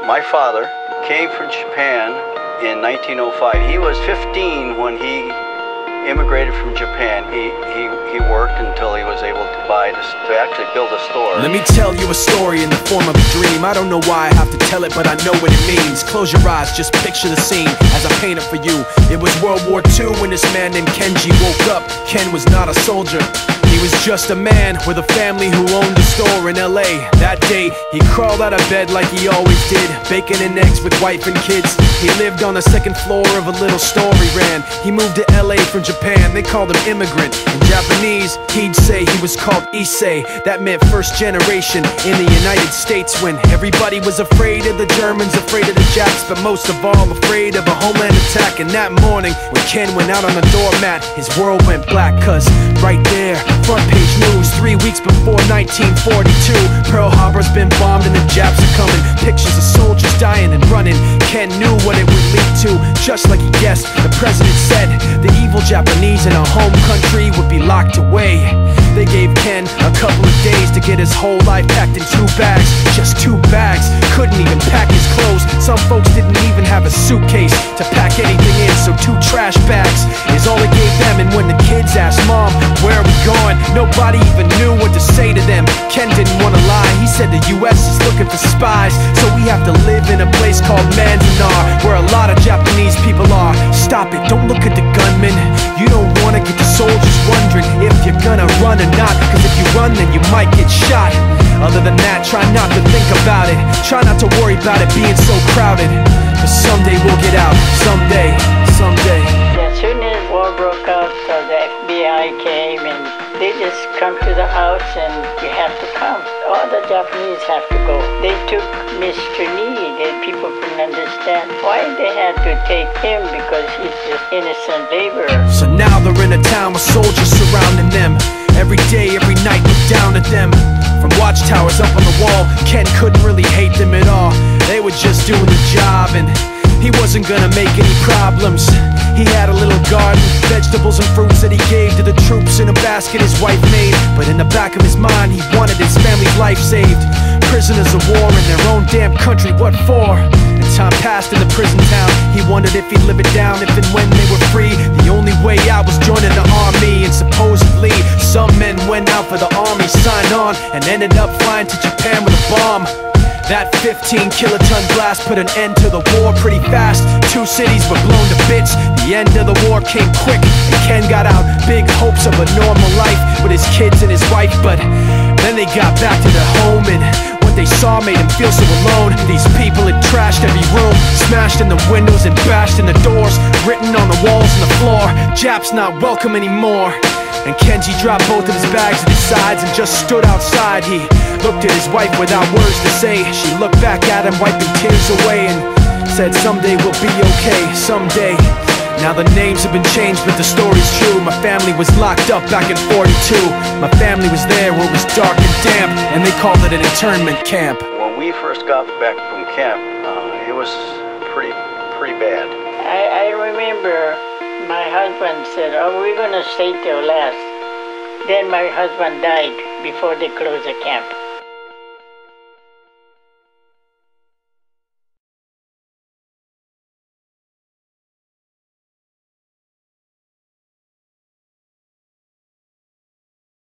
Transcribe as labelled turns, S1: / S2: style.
S1: My father came from Japan in 1905. He was 15 when he immigrated from Japan. He worked until he was able to actually build a store.
S2: Let me tell you a story in the form of a dream. I don't know why I have to tell it, but I know what it means. Close your eyes, just picture the scene as I paint it for you. It was World War II when this man named Kenji woke up. Ken was not a soldier. He was just a man with a family who owned a store in LA. That day, he crawled out of bed like he always did, bacon and eggs with wife and kids. He lived on the second floor of a little store he ran. He moved to LA from Japan, they called him immigrant. In Japanese, he'd say he was called Issei. That meant first generation in the United States, when everybody was afraid of the Germans, afraid of the Japs, but most of all afraid of a homeland attack. And that morning, when Ken went out on the doormat, his world went black, cause right there, front page news, 3 weeks before 1942, Pearl Harbor's been bombed and the Japs are coming. Pictures of soldiers dying and running. Ken knew what it would lead to, just like he guessed. The president said the evil Japanese in our home country would be locked away. They gave Ken a couple of days to get his whole life packed in 2 bags. Just 2 bags, couldn't even pack his clothes. Some folks didn't even have a suitcase to pack anything in, so 2 trash bags is all they gave them. And when the kids asked Mom, where are we going, nobody even knew what to say to them. Ken didn't want to lie, he said the US is looking for spies, so we have to live in a place called Manzanar, where a lot of Japanese people are. Stop it, don't look at the gunmen. You don't want to get the soldiers wondering if you're gonna run or not, cause if you run then you might get shot. Other than that, try not to think about it. Try not to worry about it being so crowded, cause someday we'll get out. Someday, someday.
S3: As soon as war broke out, the FBI came and they just come to the house and you have to come. All the Japanese have to go. They took Mr. Need and people couldn't understand why they had to take him, because he's just innocent laborer.
S2: So now they're in a town with soldiers surrounding them. Every day, every night, look down at them. From watchtowers up on the wall, Ken couldn't really hate them at all. They were just doing the job and he wasn't gonna make any problems. He had a little garden, vegetables and fruits that he gave to the troops in a basket his wife made. But in the back of his mind, he wanted his family's life saved. Prisoners of war in their own damn country, what for? And time passed in the prison town. He wondered if he'd live it down if and when they were free. The only way out was joining the army, and supposedly some men went out for the army, signed on, and ended up flying to Japan with a bomb. That 15-kiloton blast put an end to the war pretty fast. 2 cities were blown to bits. The end of the war came quick, and Ken got out big hopes of a normal life with his kids and his wife. But then they got back to their home, and what they saw made him feel so alone. These people had trashed every room, smashed in the windows and bashed in the doors, written on the walls and the floor, Japs not welcome anymore. And Kenji dropped both of his bags at his sides and just stood outside. He looked at his wife without words to say. She looked back at him, wiping tears away, and said, someday we'll be okay, someday. Now the names have been changed, but the story's true. My family was locked up back in '42. My family was there where it was dark and damp, and they called it an internment camp.
S1: When we first got back from camp, it was pretty bad.
S3: I remember my husband said, oh, we're gonna stay till last. Then my husband died before they closed the camp.